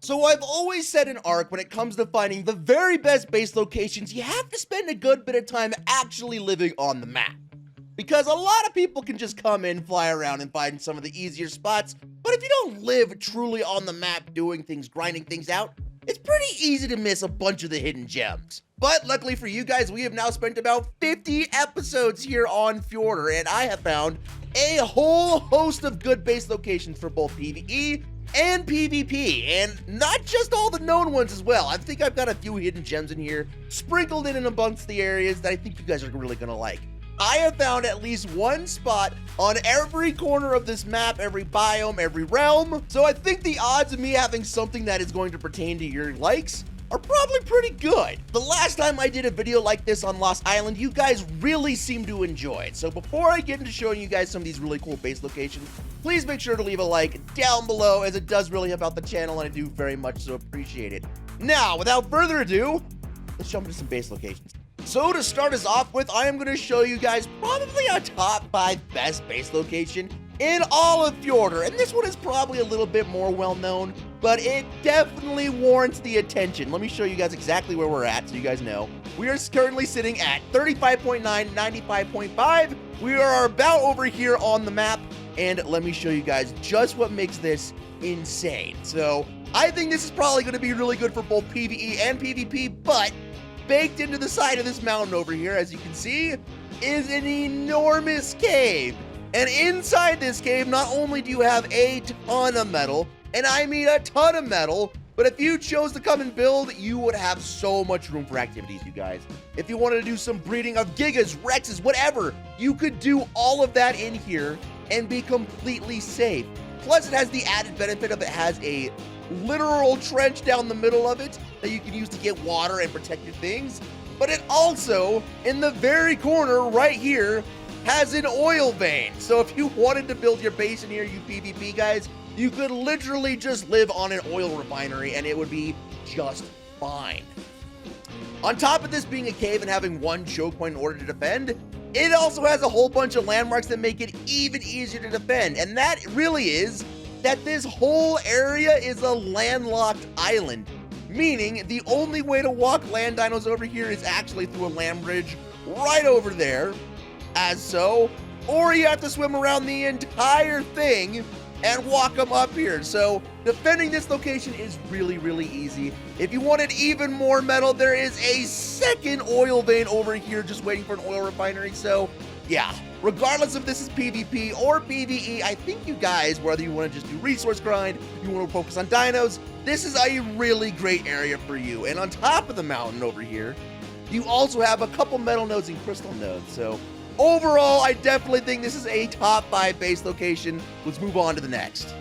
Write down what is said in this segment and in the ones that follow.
So I've always said in Ark, when it comes to finding the very best base locations, you have to spend a good bit of time actually living on the map. Because a lot of people can just come in, fly around, and find some of the easier spots, but if you don't live truly on the map doing things, grinding things out, it's pretty easy to miss a bunch of the hidden gems. But luckily for you guys, we have now spent about 50 episodes here on Fjordur, and I have found a whole host of good base locations for both PvE and PvP, and not just all the known ones as well. I think I've got a few hidden gems in here, sprinkled in and amongst the areas that I think you guys are really gonna like. I have found at least one spot on every corner of this map, every biome, every realm, so I think the odds of me having something that is going to pertain to your likes are probably pretty good. The last time I did a video like this on Lost Island, you guys really seemed to enjoy it. So before I get into showing you guys some of these really cool base locations, please make sure to leave a like down below, as it does really help out the channel and I do very much so appreciate it. Now, without further ado, let's jump into some base locations. So to start us off with, I am going to show you guys probably a top 5 best base location in all of Fjordur, and this one is probably a little bit more well known, but it definitely warrants the attention. Let me show you guys exactly where we're at so you guys know. We are currently sitting at 35.9, 95.5. We are about over here on the map, and let me show you guys just what makes this insane. So I think this is probably going to be really good for both PvE and PvP, but baked into the side of this mountain over here, as you can see, is an enormous cave. And inside this cave, not only do you have a ton of metal, and I mean a ton of metal, but if you chose to come and build, you would have so much room for activities, you guys. If you wanted to do some breeding of gigas, rexes, whatever, you could do all of that in here and be completely safe. Plus, it has the added benefit of it has a literal trench down the middle of it that you can use to get water and protect your things. But it also, in the very corner right here, has an oil vein. So if you wanted to build your base in here, you PvP guys, you could literally just live on an oil refinery and it would be just fine. On top of this being a cave and having one choke point in order to defend, it also has a whole bunch of landmarks that make it even easier to defend. And that really is that this whole area is a landlocked island, meaning the only way to walk land dinos over here is actually through a land bridge right over there, as so, or you have to swim around the entire thing and walk them up here. So defending this location is really, really easy. If you wanted even more metal, there is a second oil vein over here just waiting for an oil refinery. So yeah, regardless if this is PvP or PvE, I think you guys, whether you want to just do resource grind, you want to focus on dinos, this is a really great area for you. And on top of the mountain over here, you also have a couple metal nodes and crystal nodes. So overall, I definitely think this is a top 5 base location. Let's move on to the next.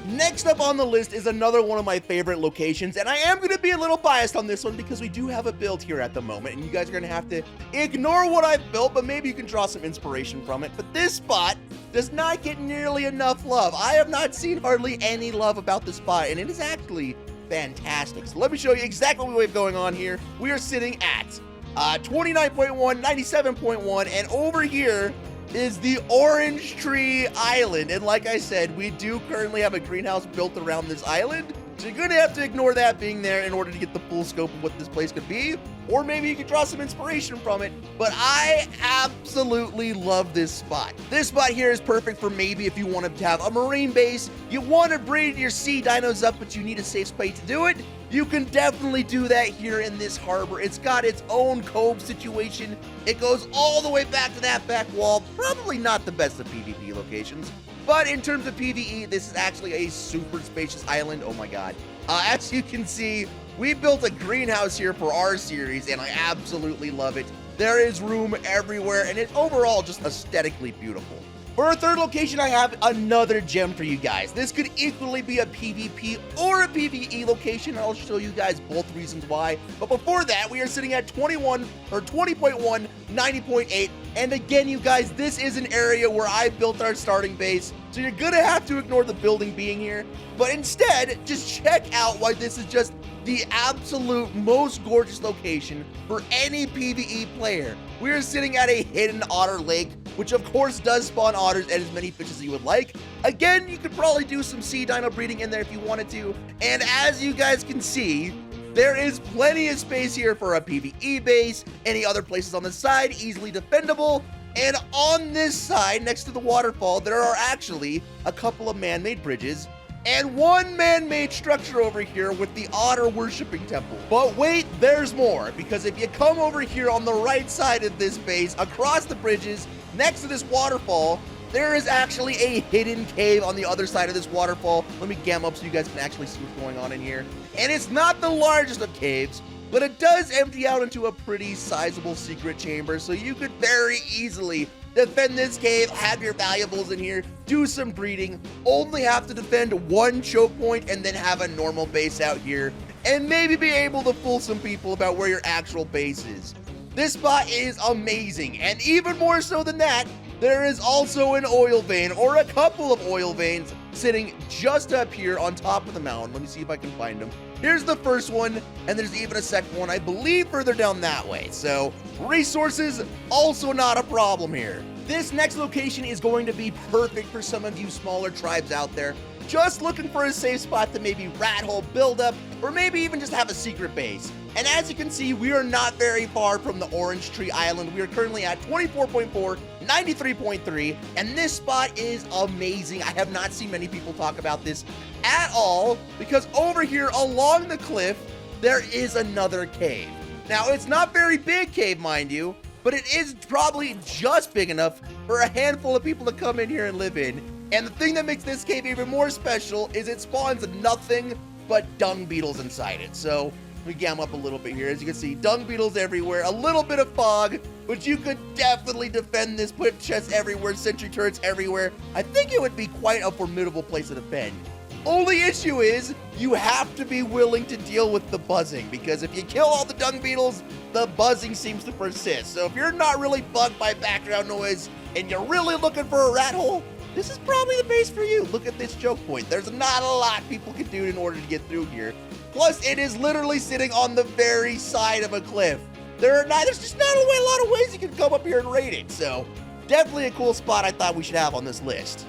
Next up on the list is another one of my favorite locations, and I am going to be a little biased on this one because we do have a build here at the moment, and you guys are going to have to ignore what I've built, but maybe you can draw some inspiration from it. But this spot does not get nearly enough love. I have not seen hardly any love about this spot, and it is actually fantastic. So let me show you exactly what we have going on here. We are sitting at 29.1, 97.1, and over here is the Orange Tree Island. And like I said, we do currently have a greenhouse built around this island, so you're gonna have to ignore that being there in order to get the full scope of what this place could be, or maybe you could draw some inspiration from it. But I absolutely love this spot. This spot here is perfect for maybe if you want to have a marine base, you want to breed your sea dinos up, but you need a safe space to do it. You can definitely do that here in this harbor. It's got its own cove situation. It goes all the way back to that back wall. Probably not the best of PvP locations, but in terms of PvE, this is actually a super spacious island. Oh my god. As you can see, we built a greenhouse here for our series, and I absolutely love it. There is room everywhere, and it's overall just aesthetically beautiful. For our third location, I have another gem for you guys. This could equally be a PvP or a PvE location. I'll show you guys both reasons why. But before that, we are sitting at 20.1, 90.8. And again, you guys, this is an area where I built our starting base. So you're gonna have to ignore the building being here. But instead, just check out why this is just the absolute most gorgeous location for any PvE player. We are sitting at a hidden otter lake, which of course does spawn otters and as many fish as you would like. Again, you could probably do some sea dino breeding in there if you wanted to. And as you guys can see, there is plenty of space here for a PvE base. Any other places on the side, easily defendable. And on this side, next to the waterfall, there are actually a couple of man-made bridges and one man-made structure over here with the otter worshiping temple. But wait, there's more, because if you come over here on the right side of this base, across the bridges, next to this waterfall, there is actually a hidden cave on the other side of this waterfall. Let me gam up so you guys can actually see what's going on in here. And it's not the largest of caves, but it does empty out into a pretty sizable secret chamber, so you could very easily defend this cave, have your valuables in here, do some breeding, only have to defend one choke point, and then have a normal base out here, and maybe be able to fool some people about where your actual base is. This spot is amazing, and even more so than that, there is also an oil vein, or a couple of oil veins, sitting just up here on top of the mountain. Let me see if I can find them. Here's the first one, and there's even a second one, I believe, further down that way. So, resources, also not a problem here. This next location is going to be perfect for some of you smaller tribes out there, just looking for a safe spot to maybe rat hole build up, or maybe even just have a secret base. And as you can see, we are not very far from the Orange Tree Island. We are currently at 24.4, 93.3, and this spot is amazing. I have not seen many people talk about this at all, because over here along the cliff, there is another cave. Now, it's not very big cave, mind you, but it is probably just big enough for a handful of people to come in here and live in. And the thing that makes this cave even more special is it spawns nothing but dung beetles inside it. So, let me gam up a little bit here. As you can see, dung beetles everywhere, a little bit of fog, but you could definitely defend this, put chests everywhere, sentry turrets everywhere. I think it would be quite a formidable place to defend. Only issue is, you have to be willing to deal with the buzzing, because if you kill all the dung beetles, the buzzing seems to persist. So if you're not really bugged by background noise, and you're really looking for a rat hole, this is probably the base for you. Look at this choke point. There's not a lot people can do in order to get through here. Plus, it is literally sitting on the very side of a cliff. There's just not a lot of ways you can come up here and raid it. So, definitely a cool spot I thought we should have on this list.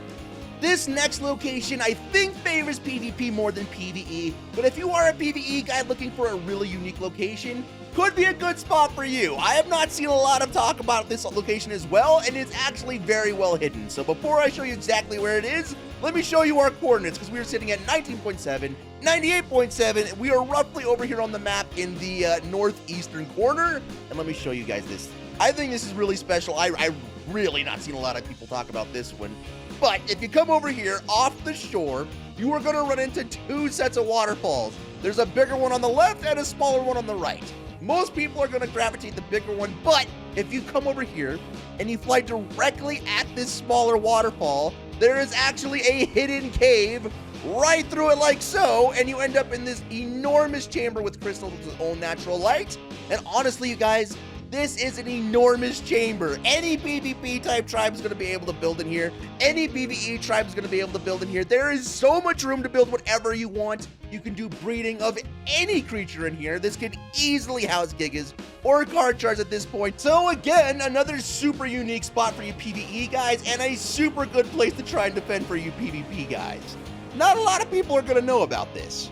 This next location, I think, favors PvP more than PvE, but if you are a PvE guy looking for a really unique location, could be a good spot for you. I have not seen a lot of talk about this location as well, and it's actually very well hidden. So before I show you exactly where it is, let me show you our coordinates, because we are sitting at 19.7, 98.7. We are roughly over here on the map in the northeastern corner, and let me show you guys this. I think this is really special. I really not seen a lot of people talk about this one. But if you come over here off the shore, you are going to run into two sets of waterfalls. There's a bigger one on the left and a smaller one on the right. Most people are going to gravitate the bigger one, but if you come over here and you fly directly at this smaller waterfall, there is actually a hidden cave right through it like so, and you end up in this enormous chamber with crystals with its own natural light. And honestly, you guys, this is an enormous chamber. Any PvP type tribe is going to be able to build in here. Any PvE tribe is going to be able to build in here. There is so much room to build whatever you want. You can do breeding of any creature in here. This could easily house gigas or card charts at this point. So again, another super unique spot for you PvE guys, and a super good place to try and defend for you PvP guys. Not a lot of people are going to know about this.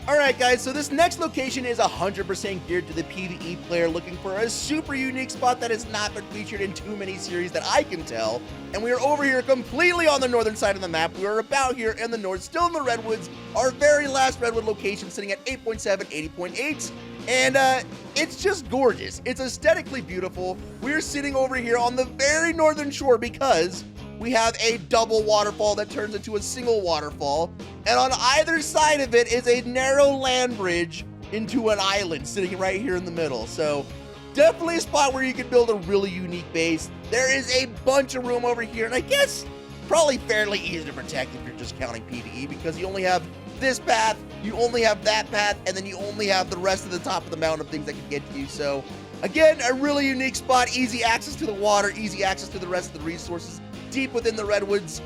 Alright guys, so this next location is 100% geared to the PvE player looking for a super unique spot that has not been featured in too many series that I can tell. And we are over here completely on the northern side of the map. We are about here in the north, still in the Redwoods. Our very last Redwood location sitting at 8.7, 80.8. And it's just gorgeous. It's aesthetically beautiful. We're sitting over here on the very northern shore because we have a double waterfall that turns into a single waterfall. And on either side of it is a narrow land bridge into an island sitting right here in the middle. So definitely a spot where you can build a really unique base. There is a bunch of room over here, and I guess probably fairly easy to protect if you're just counting PvE, because you only have this path, you only have that path, and then you only have the rest of the top of the mountain of things that can get to you. So again, a really unique spot, easy access to the water, easy access to the rest of the resources, deep within the Redwoods,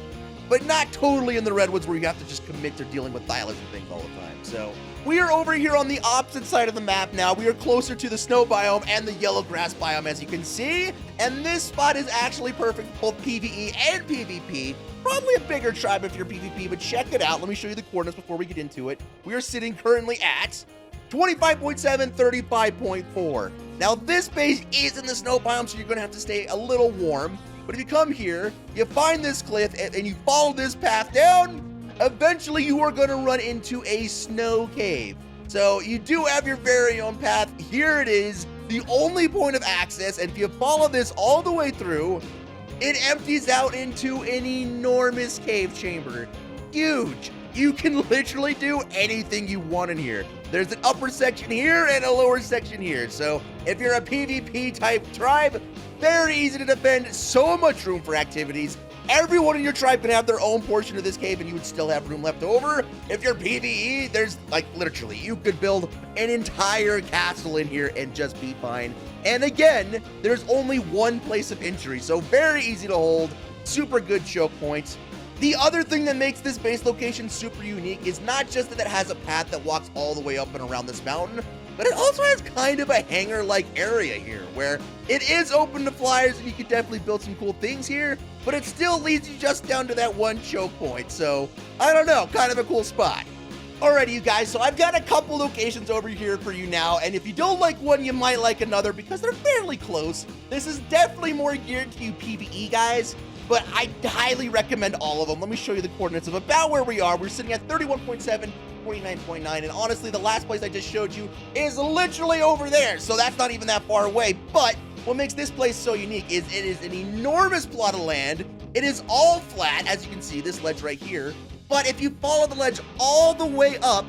but not totally in the Redwoods where you have to just commit to dealing with thylas and things all the time. So we are over here on the opposite side of the map now. We are closer to the snow biome and the yellow grass biome, as you can see. And this spot is actually perfect for both PvE and PvP, probably a bigger tribe if you're PvP, but check it out. Let me show you the coordinates before we get into it. We are sitting currently at 25.7, 35.4. Now, this base is in the snow biome, so you're going to have to stay a little warm. But if you come here, you find this cliff, and you follow this path down, eventually you are going to run into a snow cave. So you do have your very own path. Here it is, the only point of access, and if you follow this all the way through, it empties out into an enormous cave chamber. Huge. You can literally do anything you want in here. There's an upper section here and a lower section here. So if you're a PvP type tribe, very easy to defend, so much room for activities. Everyone in your tribe can have their own portion of this cave and you would still have room left over. If you're PvE, there's like literally, you could build an entire castle in here and just be fine. And again, there's only one place of entry, so very easy to hold, super good choke points. The other thing that makes this base location super unique is not just that it has a path that walks all the way up and around this mountain, but it also has kind of a hangar-like area here where it is open to flyers and you can definitely build some cool things here, but it still leads you just down to that one choke point. So, I don't know, kind of a cool spot. Alrighty, you guys, so I've got a couple locations over here for you now, and if you don't like one, you might like another because they're fairly close. This is definitely more geared to you PvE guys, but I highly recommend all of them. Let me show you the coordinates of about where we are. We're sitting at 31.7, 49.9, and honestly, the last place I just showed you is literally over there, so that's not even that far away. But what makes this place so unique is it is an enormous plot of land. It is all flat, as you can see, this ledge right here. But if you follow the ledge all the way up,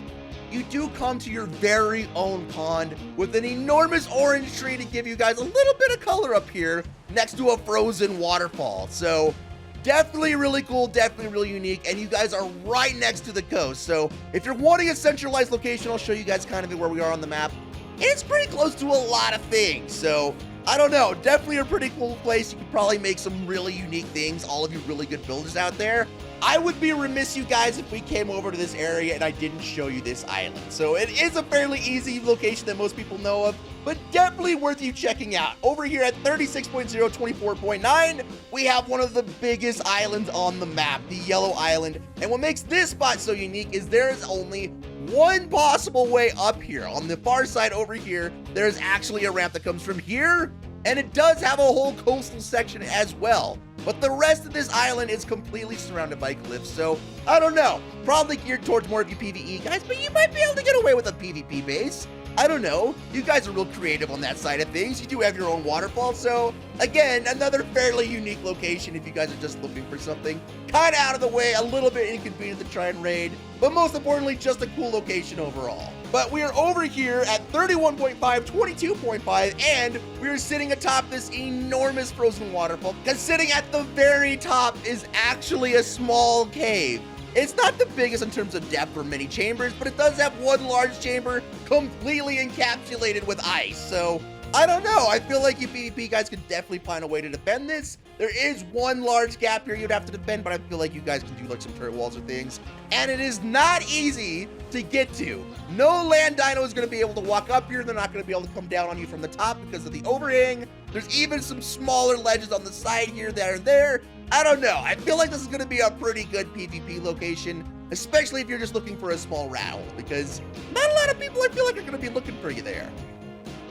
you do come to your very own pond with an enormous orange tree to give you guys a little bit of color up here next to a frozen waterfall. So definitely really cool, definitely really unique, and you guys are right next to the coast. So if you're wanting a centralized location, I'll show you guys kind of where we are on the map. It's pretty close to a lot of things, so I don't know, definitely a pretty cool place. You could probably make some really unique things, all of you really good builders out there. I would be remiss, you guys, if we came over to this area and I didn't show you this island. So it is a fairly easy location that most people know of, but definitely worth you checking out. Over here at 36.0, 24.9, we have one of the biggest islands on the map, the Yellow Island. And what makes this spot so unique is there is only one possible way up here. On the far side over here, there's actually a ramp that comes from here, and it does have a whole coastal section as well. But the rest of this island is completely surrounded by cliffs, so I don't know. Probably geared towards more of you PvE guys, but you might be able to get away with a PvP base. I don't know. You guys are real creative on that side of things. You do have your own waterfall, so again, another fairly unique location if you guys are just looking for something kind of out of the way, a little bit inconvenient to try and raid, but most importantly, just a cool location overall. But we are over here at 31.5, 22.5, and we are sitting atop this enormous frozen waterfall, because sitting at the very top is actually a small cave. It's not the biggest in terms of depth or many chambers, but it does have one large chamber completely encapsulated with ice. So, I don't know. I feel like you PvP guys could definitely find a way to defend this. There is one large gap here you'd have to defend, but I feel like you guys can do like some turret walls or things. And it is not easy to get to. No land dino is going to be able to walk up here. They're not going to be able to come down on you from the top because of the overhang. There's even some smaller ledges on the side here that are there. I don't know. I feel like this is going to be a pretty good PvP location, especially if you're just looking for a small rattle, because not a lot of people I feel like are going to be looking for you there.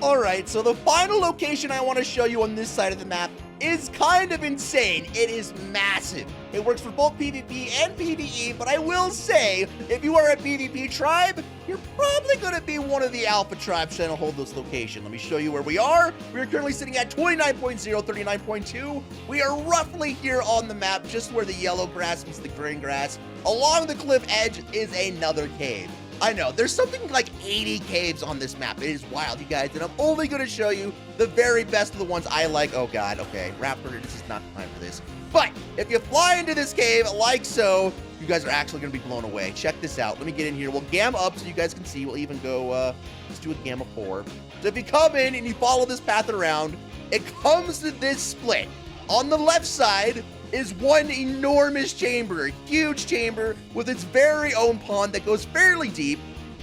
Alright, so the final location I want to show you on this side of the map is kind of insane. It is massive. It works for both PvP and PvE, but I will say, if you are a PvP tribe, you're probably going to be one of the alpha tribes trying to hold this location. Let me show you where we are. We are currently sitting at 29.0, 39.2. We are roughly here on the map, just where the yellow grass meets the green grass. Along the cliff edge is another cave. I know, there's something like 80 caves on this map. It is wild, you guys, and I'm only going to show you the very best of the ones I like. Oh, God, okay, Raptor, this is not the time for this. But if you fly into this cave like so, you guys are actually going to be blown away. Check this out. Let me get in here. We'll gamma up so you guys can see. We'll even go, let's do a gamma 4. So if you come in and you follow this path around, it comes to this split. On the left side is one enormous chamber, a huge chamber with its very own pond that goes fairly deep,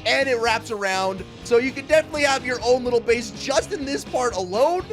and it wraps around, so you can definitely have your own little base just in this part alone.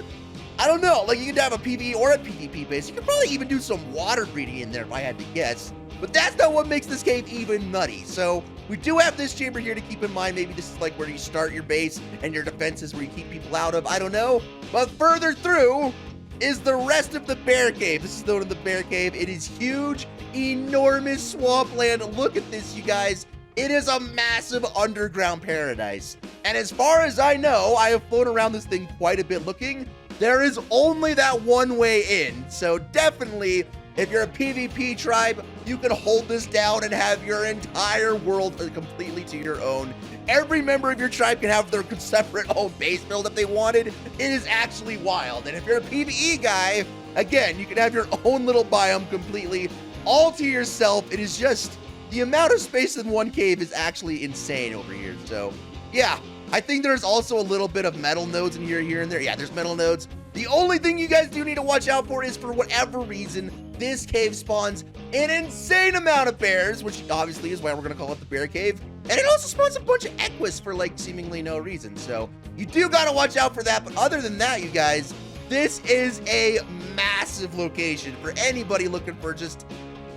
I don't know, like you could have a PvE or a PvP base. You could probably even do some water breeding in there if I had to guess. But that's not what makes this cave even nutty. So we do have this chamber here to keep in mind. Maybe this is like where you start your base and your defenses where you keep people out of. I don't know. But further through is the rest of the bear cave. This is known as the bear cave. It is huge, enormous swampland. Look at this, you guys. It is a massive underground paradise. And as far as I know, I have flown around this thing quite a bit looking. There is only that one way in. So definitely, if you're a PvP tribe, you can hold this down and have your entire world completely to your own. Every member of your tribe can have their separate own base build if they wanted. It is actually wild. And if you're a PvE guy, again, you can have your own little biome completely all to yourself. It is just, the amount of space in one cave is actually insane over here. So yeah, I think there's also a little bit of metal nodes in here and there. Yeah, there's metal nodes. The only thing you guys do need to watch out for is, for whatever reason, this cave spawns an insane amount of bears, which obviously is why we're going to call it the bear cave. And it also spawns a bunch of equus for like seemingly no reason. So you do got to watch out for that. But other than that, you guys, this is a massive location for anybody looking for just,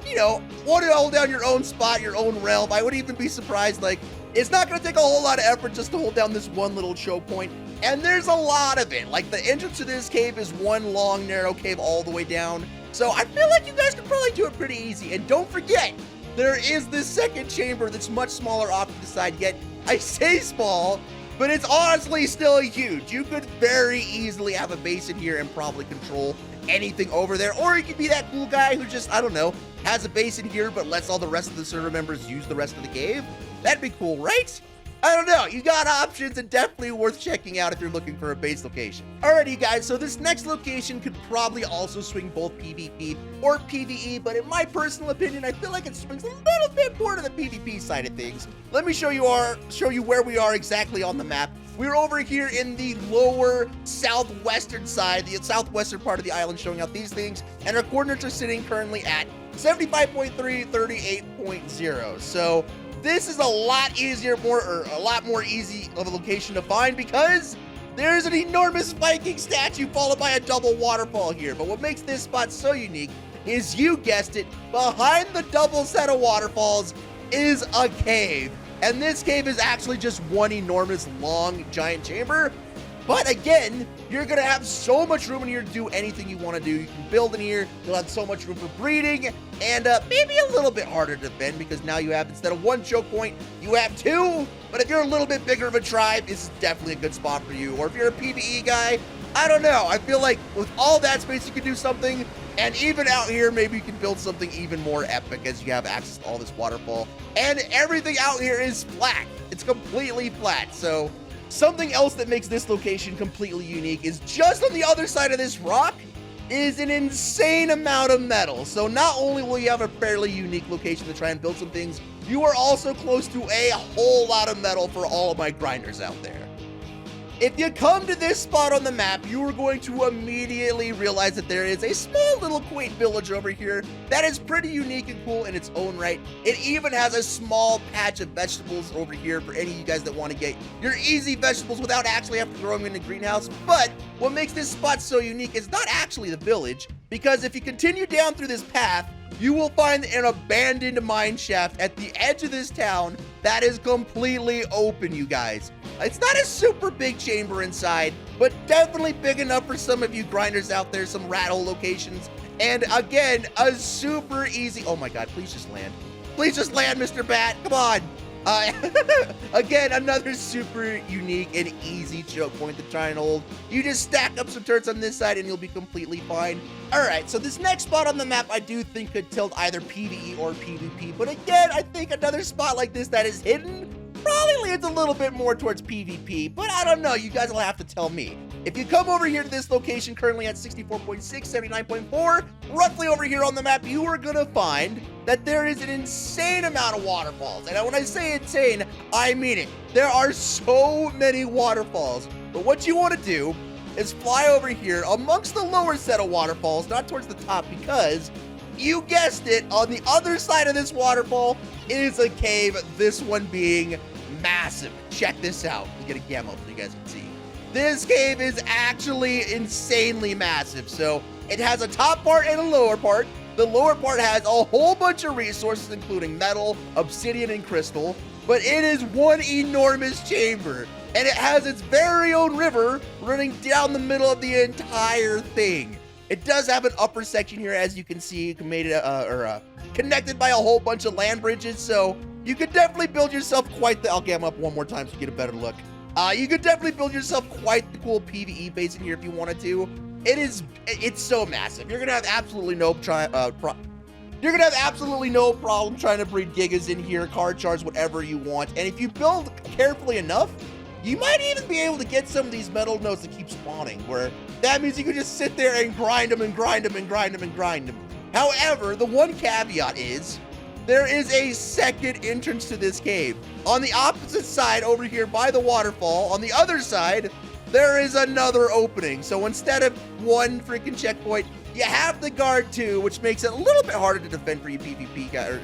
you know, want to hold down your own spot, your own realm. I wouldn't even be surprised. Like, it's not going to take a whole lot of effort just to hold down this one little choke point. And there's a lot of it. Like, the entrance to this cave is one long, narrow cave all the way down. So I feel like you guys can probably do it pretty easy. And don't forget, there is this second chamber that's much smaller off to the side. Yet, I say small, but it's honestly still huge. You could very easily have a base in here and probably control anything over there. Or you could be that cool guy who just, I don't know, has a base in here but lets all the rest of the server members use the rest of the cave. That'd be cool, right? I don't know, you got options and definitely worth checking out if you're looking for a base location. Alrighty guys, so this next location could probably also swing both PvP or PvE, but in my personal opinion, I feel like it swings a little bit more to the PvP side of things. Let me show you where we are exactly on the map. We're over here in the lower southwestern side, the southwestern part of the island, showing out these things, and our coordinates are sitting currently at 75.3, 38.0. So this is a lot easier, a lot more easy of a location to find because there's an enormous Viking statue followed by a double waterfall here. But what makes this spot so unique is, you guessed it, behind the double set of waterfalls is a cave. And this cave is actually just one enormous, long, giant chamber. But again, you're going to have so much room in here to do anything you want to do. You can build in here. You'll have so much room for breeding. And maybe a little bit harder to defend because now you have, instead of one choke point, you have two. But if you're a little bit bigger of a tribe, this is definitely a good spot for you. Or if you're a PvE guy, I don't know. I feel like with all that space, you can do something. And even out here, maybe you can build something even more epic as you have access to all this waterfall. And everything out here is flat. It's completely flat. So something else that makes this location completely unique is just on the other side of this rock is an insane amount of metal. So not only will you have a fairly unique location to try and build some things, you are also close to a whole lot of metal for all of my grinders out there. If you come to this spot on the map, you are going to immediately realize that there is a small little quaint village over here that is pretty unique and cool in its own right. It even has a small patch of vegetables over here for any of you guys that want to get your easy vegetables without actually having to throw them in the greenhouse. But what makes this spot so unique is not actually the village, because if you continue down through this path, you will find an abandoned mine shaft at the edge of this town that is completely open, you guys. It's not a super big chamber inside, but definitely big enough for some of you grinders out there, some rattle locations. And again, a super easy, oh my God, please just land. Please just land, Mr. Bat, come on. Again, another super unique and easy choke point to try and hold. You just stack up some turrets on this side and you'll be completely fine. Alright, so this next spot on the map I do think could tilt either PvE or PvP. But again, I think another spot like this that is hidden probably leans a little bit more towards PvP, but I don't know, you guys will have to tell me. If you come over here to this location currently at 64.6, 79.4, roughly over here on the map, you are gonna find that there is an insane amount of waterfalls. And when I say insane, I mean it. There are so many waterfalls. But what you want to do is fly over here amongst the lower set of waterfalls, not towards the top, because you guessed it, on the other side of this waterfall is a cave, this one being massive. Check this out. Let me get a camo so you guys can see. this cave is actually insanely massive. So it has a top part and a lower part. The lower part has a whole bunch of resources, including metal, obsidian, and crystal, but it is one enormous chamber, and it has its very own river running down the middle of the entire thing. It does have an upper section here, as you can see, connected by a whole bunch of land bridges, so you could definitely build yourself quite the... I'll get them up one more time so you get a better look. You could definitely build yourself quite the cool PvE base in here if you wanted to. It's so massive. You're gonna have absolutely no problem trying to breed gigas in here, card shards, whatever you want. And if you build carefully enough, you might even be able to get some of these metal nodes that keep spawning, where that means you can just sit there and grind them and grind them and grind them and grind them. However, the one caveat is there is a second entrance to this cave. On the opposite side over here by the waterfall, on the other side, there is another opening. So instead of one freaking checkpoint, you have to guard two, which makes it a little bit harder to defend for your PvP guys,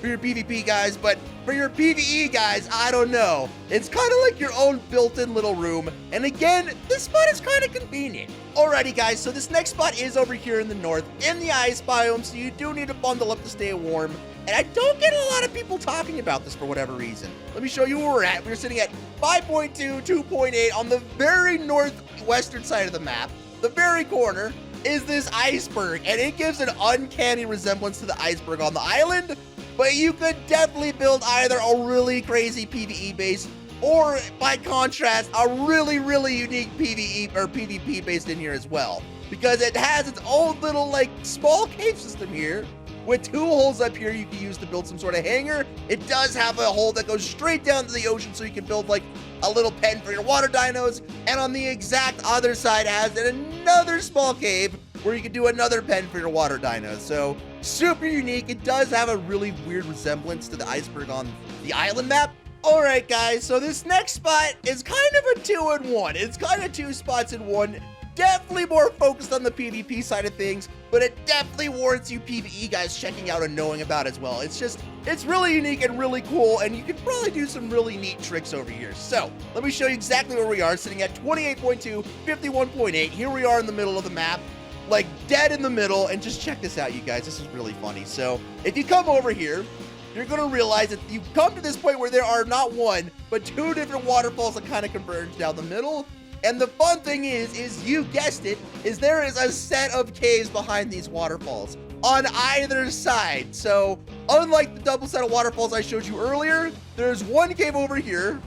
for your PvP guys, but for your PvE guys, I don't know. It's kind of like your own built-in little room, and again, this spot is kind of convenient. Alrighty guys, so this next spot is over here in the north, in the ice biome, so you do need to bundle up to stay warm, and I don't get a lot of people talking about this for whatever reason. Let me show you where we're at. We're sitting at 5.2, 2.8 on the very northwestern side of the map, the very corner, is this iceberg, and it gives an uncanny resemblance to the iceberg on the island, but you could definitely build either a really crazy PvE base or, by contrast, a really, really unique PvE or PvP base in here as well, because it has its own little, like, small cave system here with two holes up here you can use to build some sort of hangar. It does have a hole that goes straight down to the ocean, so you can build, like, a little pen for your water dinos, and on the exact other side has another small cave where you can do another pen for your water dinos. So super unique. It does have a really weird resemblance to the iceberg on the island map. All right, guys, so this next spot is kind of a 2-in-1. It's kind of two spots in one. Definitely more focused on the PvP side of things, but it definitely warrants you PvE guys checking out and knowing about as well. It's really unique and really cool, and you can probably do some really neat tricks over here. So let me show you exactly where we are, sitting at 28.2, 51.8. Here we are in the middle of the map, like dead in the middle, and just check this out, you guys. This is really funny. So if you come over here, you're gonna realize that you come to this point where there are not one, but two different waterfalls that kind of converge down the middle. And the fun thing is you guessed it, is there is a set of caves behind these waterfalls on either side. So unlike the double set of waterfalls I showed you earlier, there's one cave over here,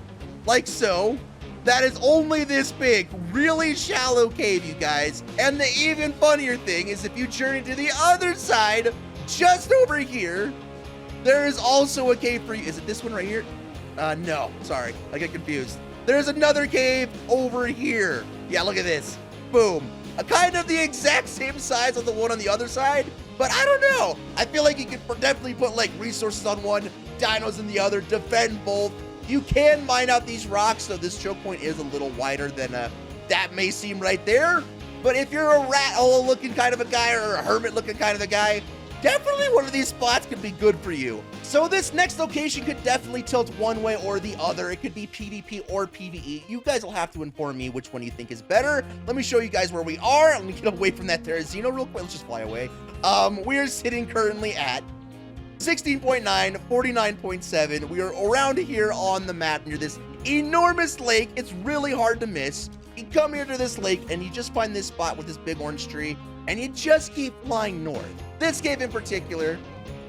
like so, that is only this big, really shallow cave, you guys. And the even funnier thing is if you journey to the other side, just over here, there is also a cave for you. Is it this one right here? No, sorry, I get confused. There's another cave over here. Yeah, look at this. Boom. A kind of the exact same size as the one on the other side, but I don't know. I feel like you could definitely put like resources on one, dinos in the other, defend both. You can mine out these rocks, so this choke point is a little wider than that may seem right there. But if you're a rat hole looking kind of a guy or a hermit looking kind of a guy, definitely one of these spots could be good for you. So this next location could definitely tilt one way or the other. It could be PvP or PvE. You guys will have to inform me which one you think is better. Let me show you guys where we are. Let me get away from that Terrazino real quick. Let's just fly away. We are sitting currently at 16.9, 49.7. We are around here on the map near this enormous lake. It's really hard to miss. You come here to this lake and you just find this spot with this big orange tree, and you just keep flying north. This cave in particular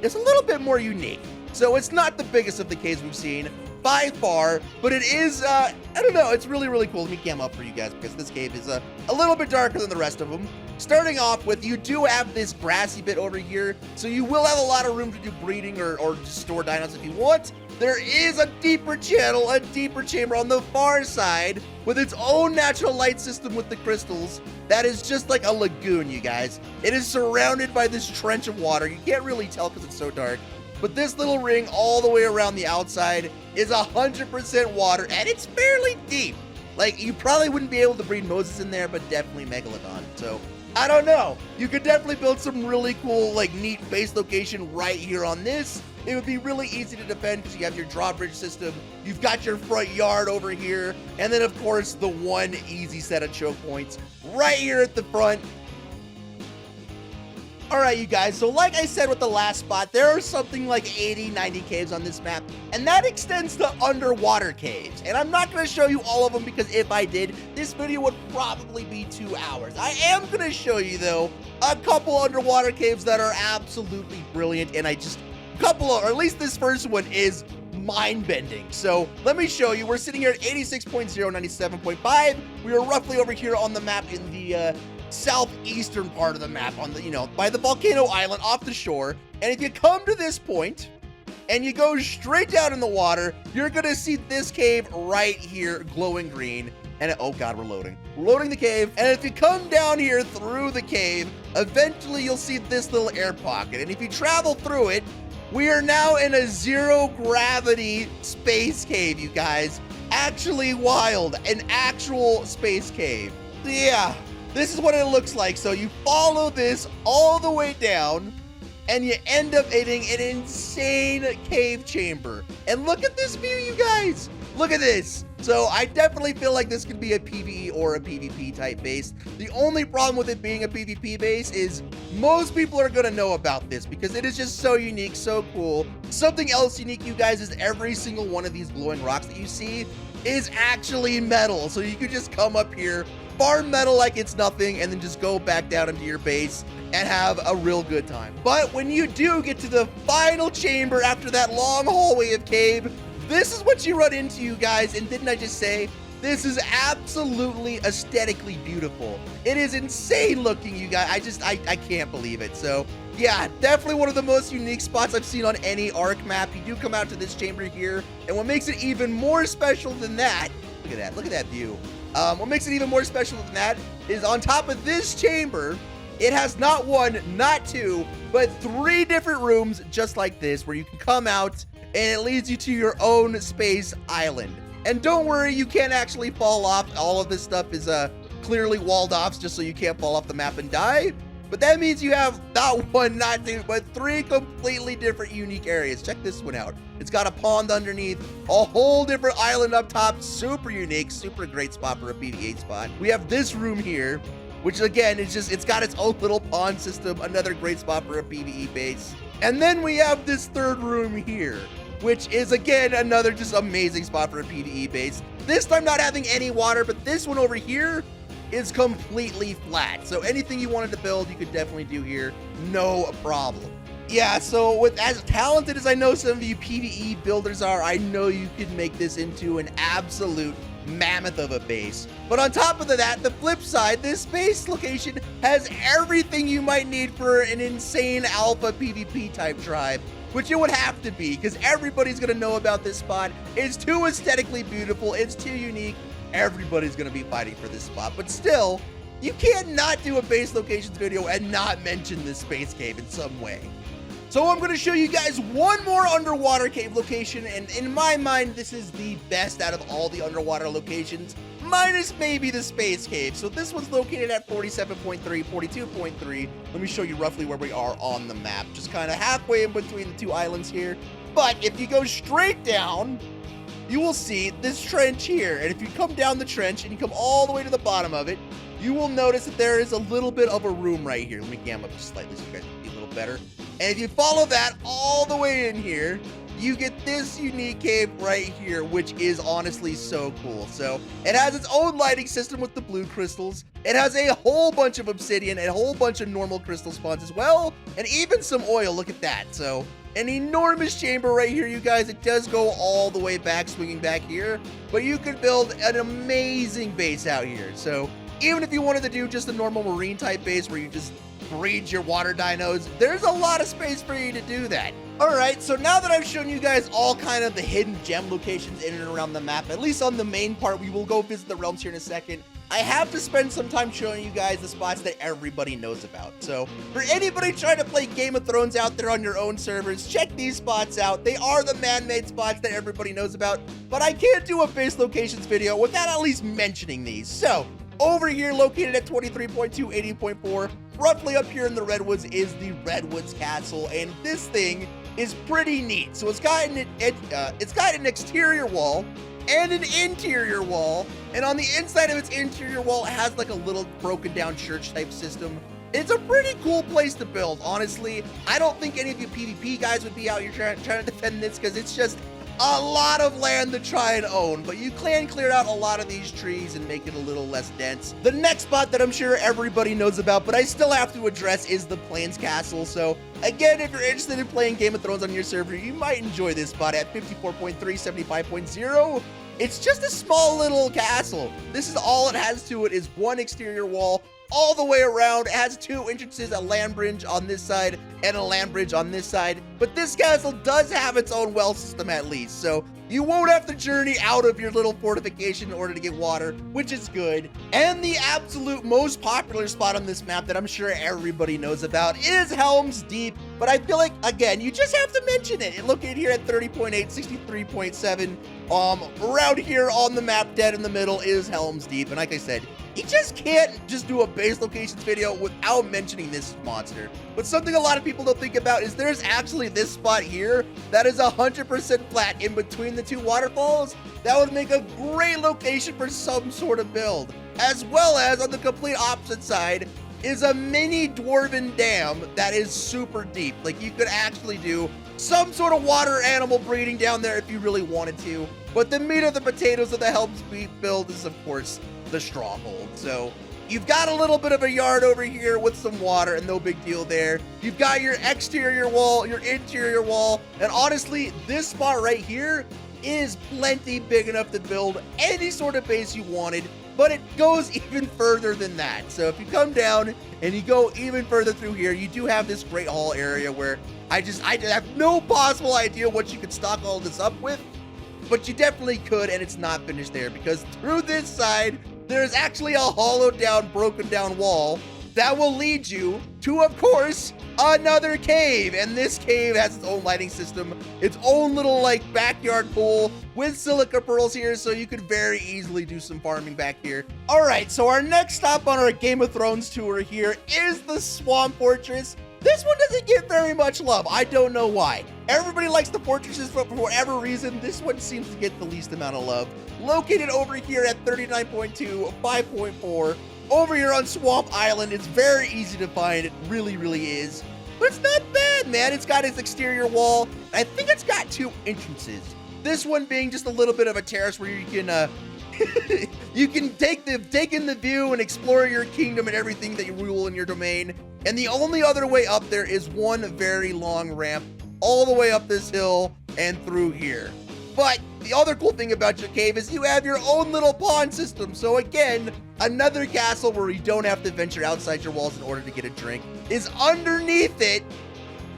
is a little bit more unique. So it's not the biggest of the caves we've seen by far, but it is, I don't know, it's really, really cool. Let me cam up for you guys because this cave is a little bit darker than the rest of them. Starting off with, you do have this grassy bit over here, so you will have a lot of room to do breeding or just store dinos if you want. There is a deeper channel, a deeper chamber on the far side with its own natural light system with the crystals. That is just like a lagoon, you guys. It is surrounded by this trench of water. You can't really tell because it's so dark. But this little ring all the way around the outside is 100% water, and it's fairly deep. Like, you probably wouldn't be able to breed Moses in there, but definitely Megalodon. So, I don't know. You could definitely build some really cool, like, neat base location right here on this. it would be really easy to defend because you have your drawbridge system, you've got your front yard over here, and then of course the one easy set of choke points right here at the front. Alright, you guys, so like I said with the last spot, there are something like 80-90 caves on this map, and that extends to underwater caves. And I'm not going to show you all of them because if I did, this video would probably be 2 hours. I am going to show you, though, a couple underwater caves that are absolutely brilliant, and or at least this first one is mind-bending. So let me show you. We're sitting here at 86.0, 97.5. We are roughly over here on the map in the southeastern part of the map, on the, by the volcano island off the shore. And if you come to this point and you go straight down in the water, you're gonna see this cave right here glowing green. And oh god, we're loading the cave. And if you come down here through the cave, eventually you'll see this little air pocket. And if you travel through it, we are now in a zero gravity space cave, you guys. Actually wild, an actual space cave. So yeah, this is what it looks like. So you follow this all the way down and you end up hitting an insane cave chamber. And look at this view, you guys. Look at this. So I definitely feel like this could be a PvE or a PvP type base. The only problem with it being a PvP base is most people are gonna know about this because it is just so unique, so cool. Something else unique, you guys, is every single one of these glowing rocks that you see is actually metal. So you could just come up here, farm metal like it's nothing, and then just go back down into your base and have a real good time. But when you do get to the final chamber after that long hallway of cave, this is what you run into, you guys. And didn't I just say, this is absolutely aesthetically beautiful. It is insane looking, you guys. I can't believe it. So yeah, definitely one of the most unique spots I've seen on any Ark map. You do come out to this chamber here, and what makes it even more special than that, look at that view. What makes it even more special than that is on top of this chamber, it has not one, not two, but 3 different rooms just like this where you can come out and it leads you to your own space island. And don't worry, you can't actually fall off. All of this stuff is clearly walled off just so you can't fall off the map and die. But that means you have not one, not two, but 3 completely different unique areas. Check this one out. It's got a pond underneath, a whole different island up top, super unique, super great spot for a PvE spot. We have this room here, which again, it's got its own little pond system, another great spot for a PvE base. And then we have this 3rd room here, which is again, another just amazing spot for a PvE base. This time not having any water, but this one over here is completely flat. So anything you wanted to build, you could definitely do here, no problem. Yeah, so with as talented as I know some of you PvE builders are, I know you could make this into an absolute mammoth of a base. But on top of that, the flip side, this base location has everything you might need for an insane alpha PvP type tribe, which it would have to be, because everybody's gonna know about this spot. It's too aesthetically beautiful, it's too unique. Everybody's gonna be fighting for this spot, but still, you can't not do a base locations video and not mention this space cave in some way. So I'm going to show you guys one more underwater cave location, and in my mind, this is the best out of all the underwater locations, minus maybe the space cave. So this one's located at 47.3, 42.3. Let me show you roughly where we are on the map, just kind of halfway in between the 2 islands here. But if you go straight down, you will see this trench here, and if you come down the trench and you come all the way to the bottom of it, you will notice that there is a little bit of a room right here. Let me cam up just slightly so you guys can see a little better. And if you follow that all the way in here, you get this unique cave right here, which is honestly so cool. So it has its own lighting system with the blue crystals. It has a whole bunch of obsidian and a whole bunch of normal crystal spawns as well, and even some oil. Look at that. So an enormous chamber right here, you guys. It does go all the way back, swinging back here, but you could build an amazing base out here. So even if you wanted to do just a normal marine type base where you just breed your water dinos, there's a lot of space for you to do that. Alright, so now that I've shown you guys all kind of the hidden gem locations in and around the map, at least on the main part, we will go visit the realms here in a second. I have to spend some time showing you guys the spots that everybody knows about. So for anybody trying to play Game of Thrones out there on your own servers, check these spots out. They are the man-made spots that everybody knows about, but I can't do a base locations video without at least mentioning these. So over here, located at 23.2, 80.4, roughly up here in the Redwoods is the Redwoods Castle, and this thing is pretty neat. So it's got an exterior wall and an interior wall, and on the inside of its interior wall, it has like a little broken down church type system. It's a pretty cool place to build, honestly. I don't think any of you PvP guys would be out here trying to defend this, because it's just a lot of land to try and own, but you can clear out a lot of these trees and make it a little less dense. The next spot that I'm sure everybody knows about, but I still have to address, is the Plains Castle. So again, if you're interested in playing Game of Thrones on your server, you might enjoy this spot at 54.3, 75.0. It's just a small little castle. This is all it has to it, is one exterior wall all the way around. It has two entrances, a land bridge on this side and a land bridge on this side. But this castle does have its own well system at least, so you won't have to journey out of your little fortification in order to get water, which is good. And the absolute most popular spot on this map that I'm sure everybody knows about is Helm's Deep. But I feel like, again, you just have to mention it. Look at here at 30.8, 63.7. Around here on the map, dead in the middle, is Helm's Deep. And like I said, you just can't just do a base locations video without mentioning this monster. But something a lot of people don't think about is there's actually this spot here that is 100% flat in between the two waterfalls. That would make a great location for some sort of build. As well as on the complete opposite side is a mini dwarven dam that is super deep. Like, you could actually do some sort of water animal breeding down there if you really wanted to. But the meat of the potatoes of the Helm's Deep build is, of course, the stronghold. So you've got a little bit of a yard over here with some water, and no big deal there. You've got your exterior wall, your interior wall, and honestly, this spot right here is plenty big enough to build any sort of base you wanted, but it goes even further than that. So if you come down and you go even further through here, you do have this great hall area where I have no possible idea what you could stock all this up with, but you definitely could, and it's not finished there, because through this side, there's actually a hollowed down, broken down wall that will lead you to, of course, another cave. And this cave has its own lighting system, its own little like backyard pool with silica pearls here, so you could very easily do some farming back here. All right, so our next stop on our Game of Thrones tour here is the Swamp Fortress. This one doesn't get very much love. I don't know why. Everybody likes the fortresses, but for whatever reason, this one seems to get the least amount of love. Located over here at 39.2, 5.4, over here on Swamp Island. It's very easy to find. It really, really is. But it's not bad, man. It's got its exterior wall. I think it's got two entrances. This one being just a little bit of a terrace where you can, you can take in the view and explore your kingdom and everything that you rule in your domain. And the only other way up there is one very long ramp all the way up this hill and through here. But the other cool thing about your cave is you have your own little pond system. So again, another castle where you don't have to venture outside your walls in order to get a drink. Is underneath it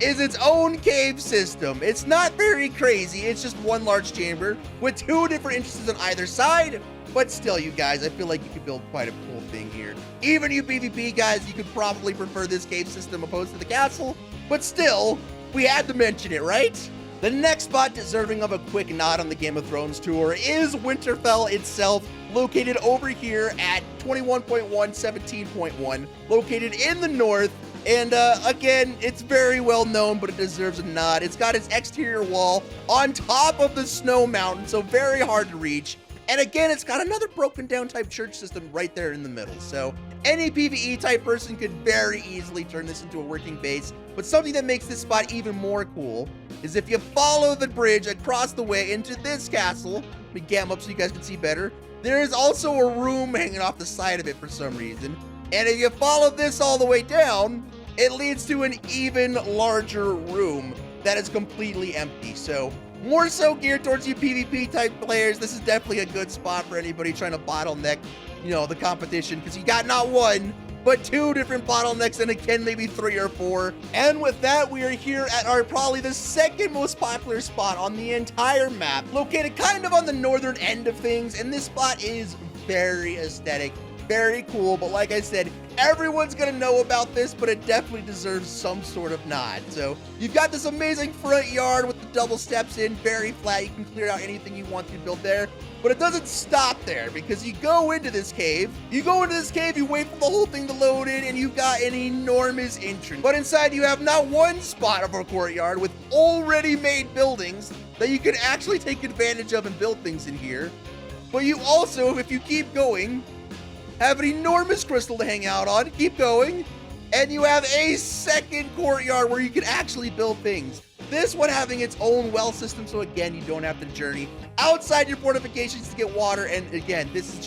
is its own cave system. It's not very crazy. It's just one large chamber with two different entrances on either side. But still, you guys, I feel like you could build quite a cool thing here. Even you PvP guys, you could probably prefer this cave system opposed to the castle. But still, we had to mention it, right? The next spot deserving of a quick nod on the Game of Thrones tour is Winterfell itself, located over here at 21.1, 17.1, located in the north. And again, it's very well known, but it deserves a nod. It's got its exterior wall on top of the snow mountain, so very hard to reach. And again, it's got another broken down type church system right there in the middle. So any PvE type person could very easily turn this into a working base. But something that makes this spot even more cool is if you follow the bridge across the way into this castle, let me gam up so you guys can see better. There is also a room hanging off the side of it for some reason. And if you follow this all the way down, it leads to an even larger room that is completely empty. So more so geared towards you PvP type players, this is definitely a good spot for anybody trying to bottleneck, you know, the competition, because you got not one, but two different bottlenecks, and again, maybe three or four. And with that, we are here at our probably the second most popular spot on the entire map, located kind of on the northern end of things, and this spot is very aesthetic, very cool, but like I said, everyone's gonna know about this, but it definitely deserves some sort of nod. So you've got this amazing front yard with the double steps in, very flat. You can clear out anything you want to build there, but it doesn't stop there, because you go into this cave, you wait for the whole thing to load in, and you've got an enormous entrance. But inside you have not one spot of a courtyard with already made buildings that you can actually take advantage of and build things in here, but you also, if you keep going, have an enormous crystal to hang out on. Keep going, and you have a second courtyard where you can actually build things. This one having its own well system, so again, you don't have to journey outside your fortifications to get water. And again, this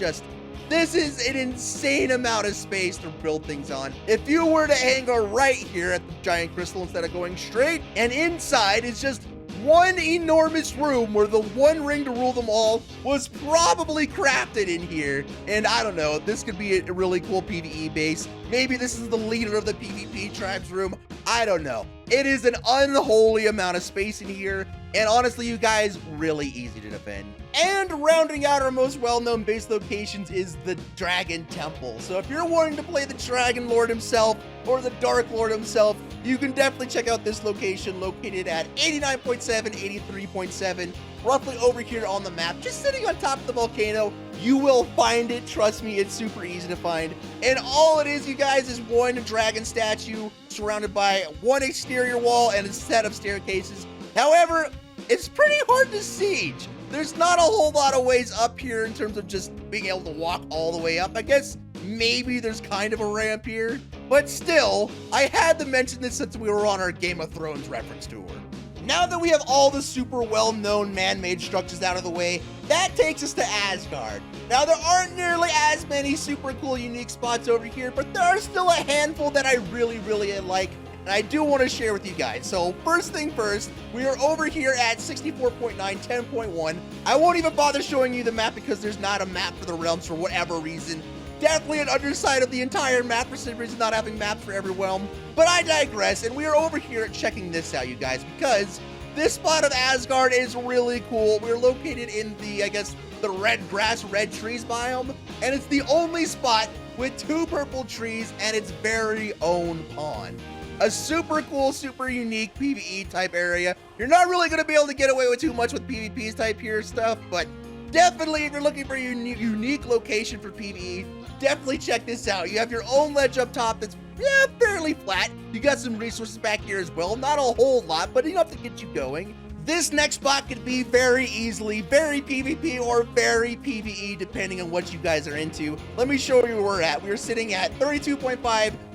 is an insane amount of space to build things on. If you were to angle right here at the giant crystal instead of going straight, and inside is just one enormous room where the one ring to rule them all was probably crafted in here. And I don't know, this could be a really cool PvE base. Maybe this is the leader of the PvP tribes room. I don't know. It is an unholy amount of space in here, and honestly, you guys, really easy to defend. And rounding out our most well-known base locations is the Dragon Temple. So if you're wanting to play the Dragon Lord himself or the Dark Lord himself, you can definitely check out this location located at 89.7, 83.7, roughly over here on the map, just sitting on top of the volcano. You will find it, trust me, it's super easy to find. And all it is, you guys, is one dragon statue surrounded by one exterior wall and a set of staircases. However, it's pretty hard to siege. There's not a whole lot of ways up here in terms of just being able to walk all the way up. I guess maybe there's kind of a ramp here, but still, I had to mention this since we were on our Game of Thrones reference tour. Now that we have all the super well-known man-made structures out of the way, that takes us to Asgard. Now, there aren't nearly as many super cool, unique spots over here, but there are still a handful that I really like, and I do want to share with you guys. So first thing first, we are over here at 64.9, 10.1. I won't even bother showing you the map because there's not a map for the realms for whatever reason. Definitely an underside of the entire map for some reason, not having maps for every realm. But I digress, and we are over here checking this out, you guys, because this spot of Asgard is really cool. We're located in the, I guess, the red grass, red trees biome, and it's the only spot with 2 purple trees and its very own pond. A super cool, super unique PvE type area. You're not really going to be able to get away with too much with PvP's type here stuff, but definitely if you're looking for a unique location for PvE, definitely check this out. You have your own ledge up top that's fairly flat. You got some resources back here as well. Not a whole lot, but enough to get you going. This next spot could be very easily very PvP or very PvE, depending on what you guys are into. Let me show you where we're at. We're sitting at 32.5,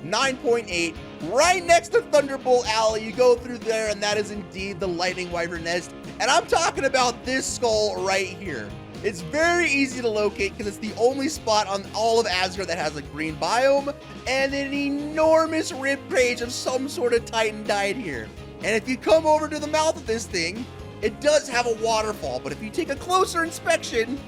9.8, right next to Thunderbolt Alley. You go through there, and that is indeed the Lightning Wyvern Nest. And I'm talking about this skull right here. It's very easy to locate because it's the only spot on all of Asgard that has a green biome, and an enormous rib cage of some sort of Titan died here. And if you come over to the mouth of this thing, it does have a waterfall, but if you take a closer inspection,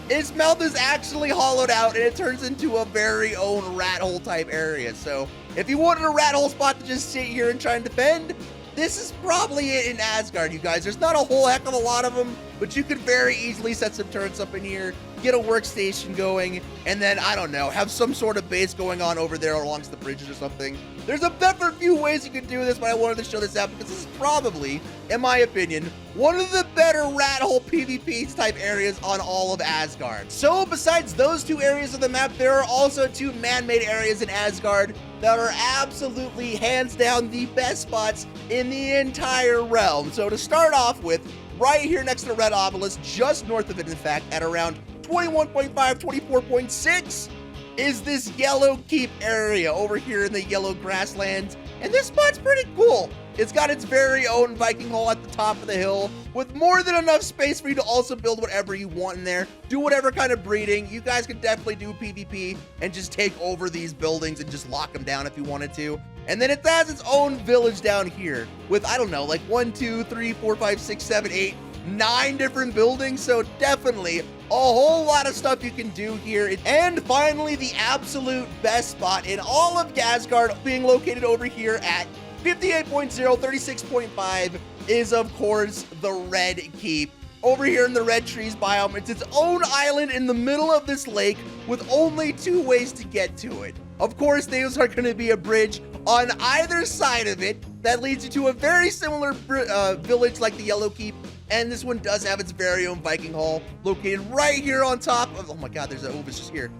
its mouth is actually hollowed out and it turns into a very own rat hole type area. So if you wanted a rat hole spot to just sit here and try and defend, this is probably it in Asgard, you guys. There's not a whole heck of a lot of them, but you could very easily set some turrets up in here, get a workstation going, and then, I don't know, have some sort of base going on over there along the bridges or something. There's a different few ways you can do this, but I wanted to show this out because this is probably, in my opinion, one of the better rat hole PvP type areas on all of Asgard. So besides those 2 areas of the map, there are also 2 man-made areas in Asgard that are absolutely hands down the best spots in the entire realm. So to start off with, right here next to the red obelisk, just north of it in fact, at around 21.5, 24.6, is this Yellow Keep area over here in the yellow grasslands. And this spot's pretty cool. It's got its very own Viking hall at the top of the hill with more than enough space for you to also build whatever you want in there. Do whatever kind of breeding. You guys could definitely do PvP and just take over these buildings and just lock them down if you wanted to. And then it has its own village down here with, I don't know, like 1, 2, 3, 4, 5, 6, 7, 8, 9 different buildings. So definitely a whole lot of stuff you can do here. And finally, the absolute best spot in all of Asgard, being located over here at 58.0, 36.5, is of course the Red Keep, over here in the red trees biome. It's its own island in the middle of this lake with only 2 ways to get to it. Of course, those are going to be a bridge on either side of it that leads you to a very similar village like the Yellow Keep. And this one does have its very own Viking Hall located right here on top of, oh my god, there's an Ovis just here.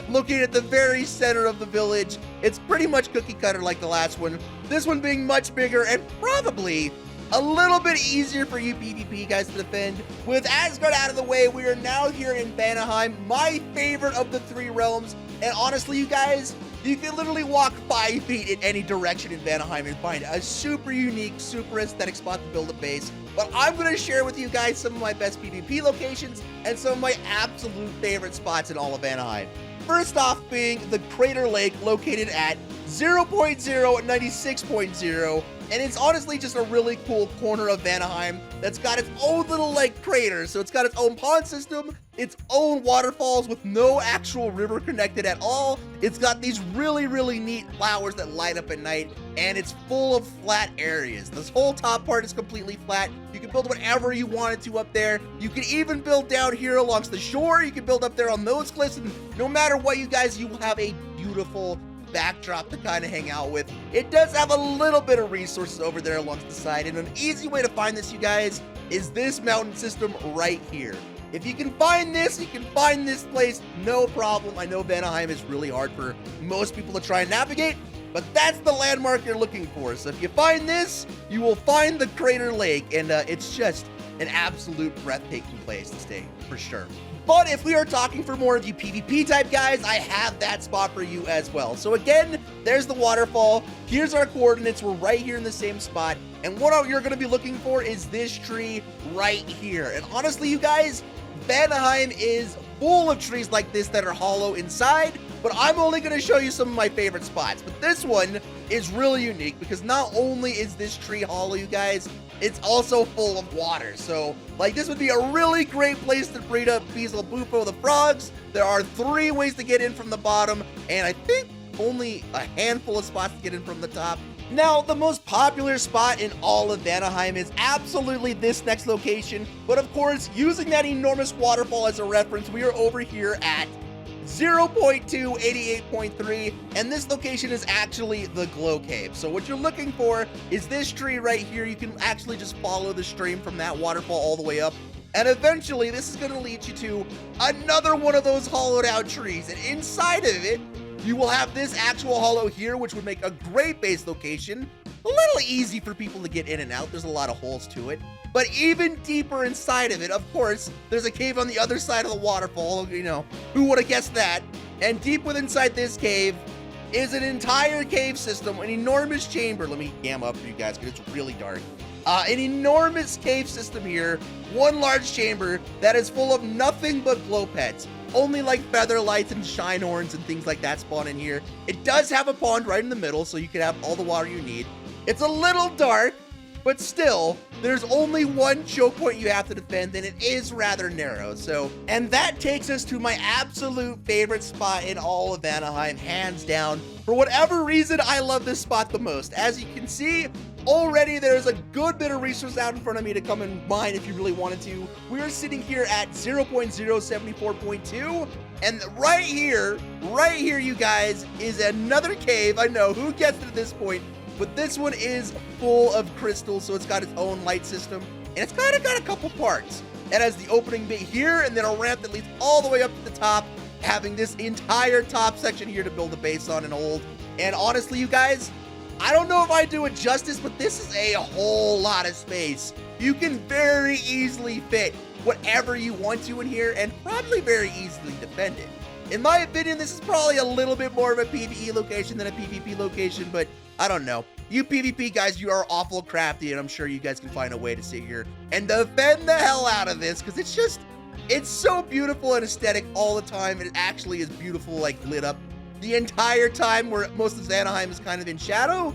Located at the very center of the village. It's pretty much cookie cutter like the last one. This one being much bigger and probably a little bit easier for you PvP guys to defend. With Asgard out of the way, we are now here in Vanaheim, my favorite of the 3 realms. And honestly, you guys, you can literally walk 5 feet in any direction in Vanaheim and find a super unique, super aesthetic spot to build a base. But I'm going to share with you guys some of my best PvP locations and some of my absolute favorite spots in all of Vanaheim. First off being the Crater Lake located at 0.0 and 96.0. And it's honestly just a really cool corner of Vanaheim that's got its own little like crater. So it's got its own pond system, its own waterfalls with no actual river connected at all. It's got these really, really neat flowers that light up at night, and it's full of flat areas. This whole top part is completely flat. You can build whatever you wanted to up there. You can even build down here along the shore. You can build up there on those cliffs, and no matter what, you guys, you will have a beautiful backdrop to kind of hang out with. It does have a little bit of resources over there along the side, and an easy way to find this, you guys, is this mountain system right here. If you can find this, you can find this place, no problem. I know Vanaheim is really hard for most people to try and navigate, but that's the landmark you're looking for. So if you find this, you will find the Crater Lake, and it's just an absolute breathtaking place to stay, for sure. But if we are talking for more of you PvP type guys, I have that spot for you as well. So again, there's the waterfall. Here's our coordinates. We're right here in the same spot. And what you're going to be looking for is this tree right here. And honestly, you guys, Vanaheim is full of trees like this that are hollow inside, but I'm only going to show you some of my favorite spots. But this one is really unique because not only is this tree hollow, you guys, it's also full of water. So, like, this would be a really great place to breed up Beelzebufo the frogs. There are 3 ways to get in from the bottom, and I think only a handful of spots to get in from the top. Now, the most popular spot in all of Vanaheim is absolutely this next location, but of course, using that enormous waterfall as a reference, we are over here at 0.2, 88.3, and this location is actually the Glow Cave. So what you're looking for is this tree right here. You can actually just follow the stream from that waterfall all the way up, and eventually this is going to lead you to another one of those hollowed out trees, and inside of it, you will have this actual hollow here, which would make a great base location. A little easy for people to get in and out. There's a lot of holes to it. But even deeper inside of it, of course, there's a cave on the other side of the waterfall. You know, who would have guessed that? And deep within inside this cave is an entire cave system, an enormous chamber. Let me cam up for you guys because it's really dark. An enormous cave system here, one large chamber that is full of nothing but glow pets. Only like feather lights and shine horns and things like that spawn in here. It does have a pond right in the middle, so you can have all the water you need. It's a little dark, but still, there's only one choke point you have to defend, and it is rather narrow. So, and that takes us to my absolute favorite spot in all of Vanaheim, hands down. For whatever reason, I love this spot the most. As you can see, already there's a good bit of resource out in front of me to come and mine if you really wanted to. We are sitting here at 0.074.2, and right here, you guys, is another cave. I know, who gets it at this point? But this one is full of crystals, so it's got its own light system, and it's kind of got a couple parts. It has the opening bit here, and then a ramp that leads all the way up to the top, having this entire top section here to build a base on and hold. And honestly, you guys, I don't know if I do it justice, but this is a whole lot of space. You can very easily fit whatever you want to in here, and probably very easily defend it. In my opinion, this is probably a little bit more of a PvE location than a PvP location, but I don't know. You PvP guys, you are awful crafty, and I'm sure you guys can find a way to sit here and defend the hell out of this, because it's so beautiful and aesthetic all the time. It actually is beautiful, like lit up the entire time, where most of Vanaheim is kind of in shadow.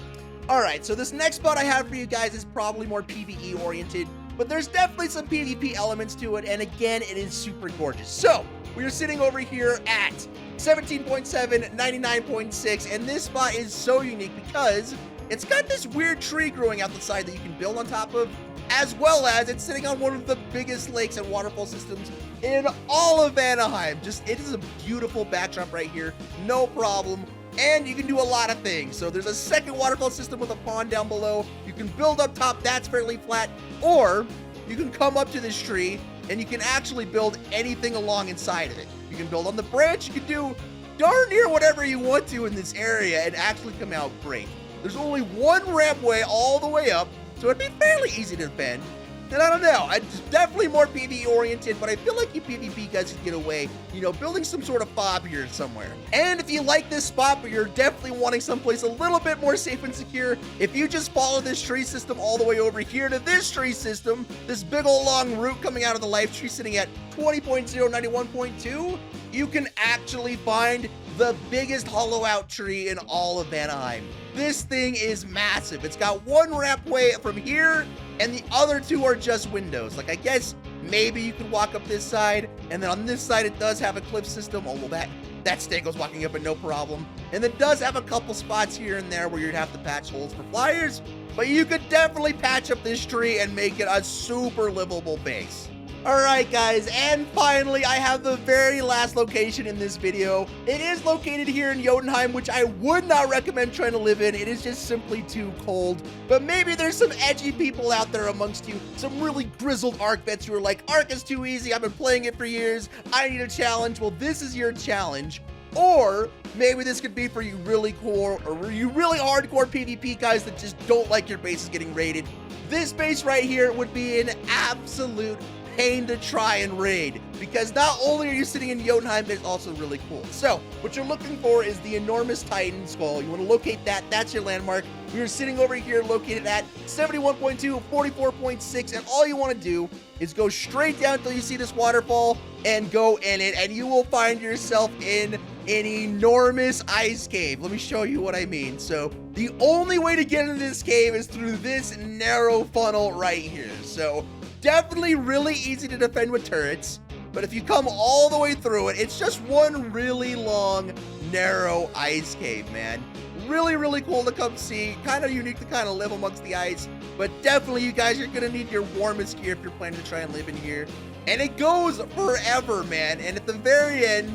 All right, so this next spot I have for you guys is probably more PvE oriented, but there's definitely some PvP elements to it, and again, it is super gorgeous. So we are sitting over here at 17.7, 99.6, and this spot is so unique because it's got this weird tree growing out the side that you can build on top of, as well as it's sitting on one of the biggest lakes and waterfall systems in all of Anaheim. It is a beautiful backdrop right here, no problem. And you can do a lot of things. So there's a second waterfall system with a pond down below. You can build up top, that's fairly flat, or you can come up to this tree and you can actually build anything along inside of it. You can build on the branch, you can do darn near whatever you want to in this area and actually come out great. There's only one rampway all the way up, so it'd be fairly easy to defend. And I don't know, it's definitely more PvE oriented, but I feel like you PvP guys could get away, you know, building some sort of fob here somewhere. And if you like this spot, but you're definitely wanting someplace a little bit more safe and secure, if you just follow this tree system all the way over here to this tree system, this big old long route coming out of the life tree sitting at 20.091.2, you can actually find the biggest hollow out tree in all of Anaheim. This thing is massive. It's got one rampway from here, and the other two are just windows. Like, I guess maybe you can walk up this side, and then on this side it does have a cliff system. Oh, well, that stake goes walking up and no problem. And it does have a couple spots here and there where you'd have to patch holes for flyers, but you could definitely patch up this tree and make it a super livable base. Alright guys, and finally I have the very last location in this video. It is located here in Jotunheim, which I would not recommend trying to live in. It is just simply too cold. But maybe there's some edgy people out there amongst you, some really grizzled Ark vets who are like, Ark is too easy, I've been playing it for years, I need a challenge. Well, this is your challenge. Or maybe this could be for you really cool or you really hardcore PvP guys that just don't like your bases getting raided. This base right here would be an absolute pain to try and raid, because not only are you sitting in Jotunheim, but it's also really cool. So what you're looking for is the enormous Titan skull. You want to locate that. That's your landmark. We're sitting over here located at 71.2, 44.6, and all you want to do is go straight down until you see this waterfall and go in it, and you will find yourself in an enormous ice cave. Let me show you what I mean. So the only way to get into this cave is through this narrow funnel right here. So definitely really easy to defend with turrets, but if you come all the way through it, it's just one really long, narrow ice cave, man. Really, really cool to come see. Kind of unique to kind of live amongst the ice, but definitely you guys are gonna need your warmest gear if you're planning to try and live in here. And it goes forever, man. And at the very end,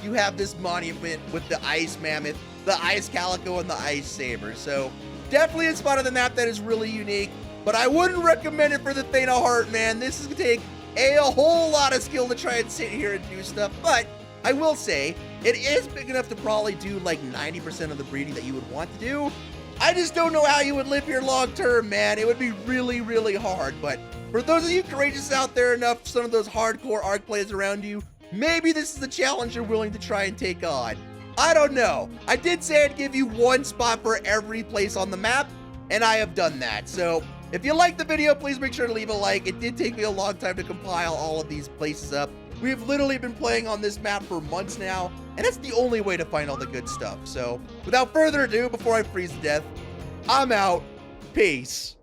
you have this monument with the ice mammoth, the ice calico, and the ice saber. So definitely a spot on the map that is really unique. But I wouldn't recommend it for the faint of heart, man. This is gonna take a whole lot of skill to try and sit here and do stuff. But I will say, it is big enough to probably do like 90% of the breeding that you would want to do. I just don't know how you would live here long term, man. It would be really, really hard. But for those of you courageous out there enough, some of those hardcore Ark players around you, maybe this is the challenge you're willing to try and take on. I don't know. I did say I'd give you one spot for every place on the map, and I have done that. So if you liked the video, please make sure to leave a like. It did take me a long time to compile all of these places up. We've literally been playing on this map for months now, and that's the only way to find all the good stuff. So without further ado, before I freeze to death, I'm out. Peace.